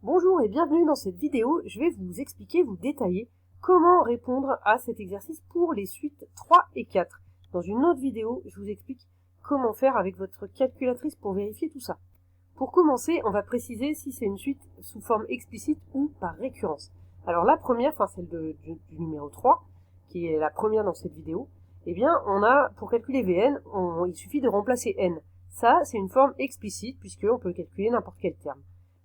Bonjour et bienvenue dans cette vidéo, je vais vous expliquer, vous détailler comment répondre à cet exercice pour les suites 3 et 4. Dans une autre vidéo, je vous explique comment faire avec votre calculatrice pour vérifier tout ça. Pour commencer, on va préciser si c'est une suite sous forme explicite ou par récurrence. Alors la première, celle du numéro 3, qui est la première dans cette vidéo, eh bien on a, pour calculer Vn, il suffit de remplacer n. Ça, c'est une forme explicite puisqu'on peut calculer n'importe quel terme.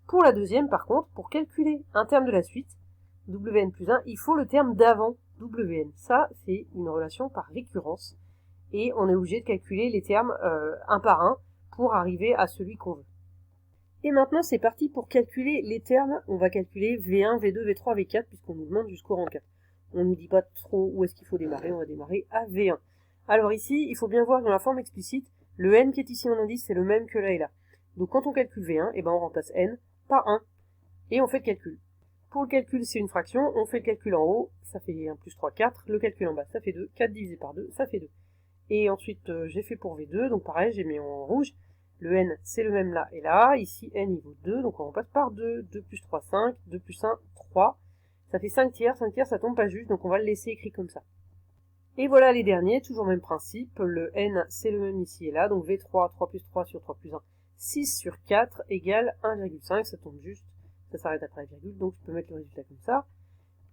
Pour la deuxième, par contre, pour calculer un terme de la suite, Wn plus 1, il faut le terme d'avant, Wn. Ça, c'est une relation par récurrence. Et on est obligé de calculer les termes un par un pour arriver à celui qu'on veut. Et maintenant, c'est parti pour calculer les termes. On va calculer V1, V2, V3, V4, puisqu'on nous demande jusqu'au rang 4. On ne nous dit pas trop où est-ce qu'il faut démarrer, on va démarrer à V1. Alors ici, il faut bien voir dans la forme explicite, le n qui est ici en indice, c'est le même que là et là. Donc quand on calcule V1, on remplace n par 1, et on fait le calcul. Pour le calcul, c'est une fraction, on fait le calcul en haut, ça fait 1 plus 3, 4, le calcul en bas, ça fait 2, 4 divisé par 2, ça fait 2. Et ensuite, j'ai fait pour V2, donc pareil, j'ai mis en rouge, le n, c'est le même là et là, ici, n, il vaut 2, donc on remplace par 2, 2 plus 3, 5, 2 plus 1, 3, ça fait 5 tiers, ça tombe pas juste, donc on va le laisser écrit comme ça. Et voilà les derniers, toujours même principe, le n, c'est le même ici et là, donc V3, 3 plus 3 sur 3 plus 1, 6 sur 4 égale 1,5, ça tombe juste, ça s'arrête après la virgule, donc je peux mettre le résultat comme ça.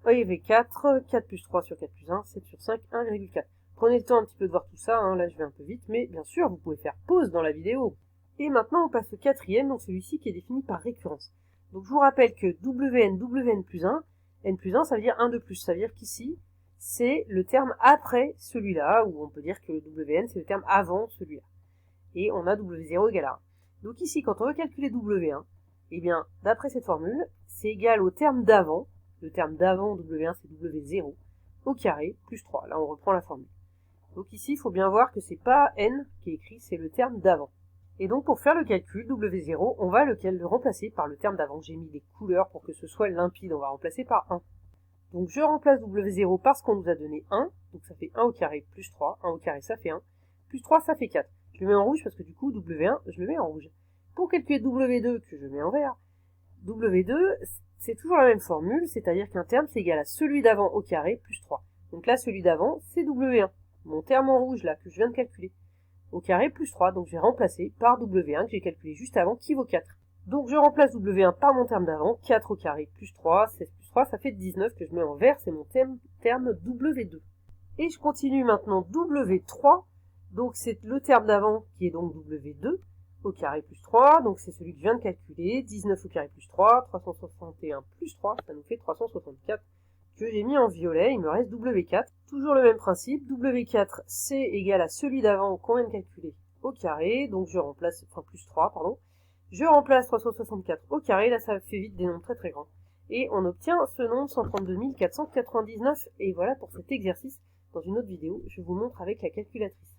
Et V4, 4 plus 3 sur 4 plus 1, 7 sur 5, 1,4. Prenez le temps un petit peu de voir tout ça, là je vais un peu vite, mais bien sûr, vous pouvez faire pause dans la vidéo. Et maintenant, on passe au quatrième, donc celui-ci qui est défini par récurrence. Donc je vous rappelle que Wn plus 1, n plus 1, ça veut dire 1 de plus, ça veut dire qu'ici, c'est le terme après celui-là, ou on peut dire que Wn, c'est le terme avant celui-là. Et on a W0 égale à 1. Donc ici, quand on veut calculer W1, d'après cette formule, c'est égal au terme d'avant. Le terme d'avant W1, c'est W0, au carré, plus 3. Là, on reprend la formule. Donc ici, il faut bien voir que c'est pas n qui est écrit, c'est le terme d'avant. Et donc, pour faire le calcul, W0, on va le remplacer par le terme d'avant. J'ai mis des couleurs pour que ce soit limpide, on va remplacer par 1. Donc, je remplace W0 par ce qu'on nous a donné 1. Donc, ça fait 1 au carré plus 3. 1 au carré, ça fait 1. Plus 3, ça fait 4. Je le mets en rouge parce que du coup, W1, je le mets en rouge. Pour calculer W2, que je mets en vert, W2, c'est toujours la même formule, c'est-à-dire qu'un terme, c'est égal à celui d'avant au carré plus 3. Donc là, celui d'avant, c'est W1. Mon terme en rouge, là, que je viens de calculer, au carré plus 3. Donc je vais remplacer par W1, que j'ai calculé juste avant, qui vaut 4. Donc je remplace W1 par mon terme d'avant, 4 au carré plus 3, 16 plus 3, ça fait 19, que je mets en vert, c'est mon terme W2. Et je continue maintenant W3, donc c'est le terme d'avant qui est donc W2, au carré plus 3, donc c'est celui que je viens de calculer, 19 au carré plus 3, 361 plus 3, ça nous fait 364, que j'ai mis en violet, il me reste W4. Toujours le même principe, W4 c'est égal à celui d'avant qu'on vient de calculer au carré, donc je remplace, plus 3, pardon, je remplace 364 au carré, là ça fait vite des nombres très très grands, et on obtient ce nombre 132 499, et voilà pour cet exercice. Dans une autre vidéo, je vous montre avec la calculatrice.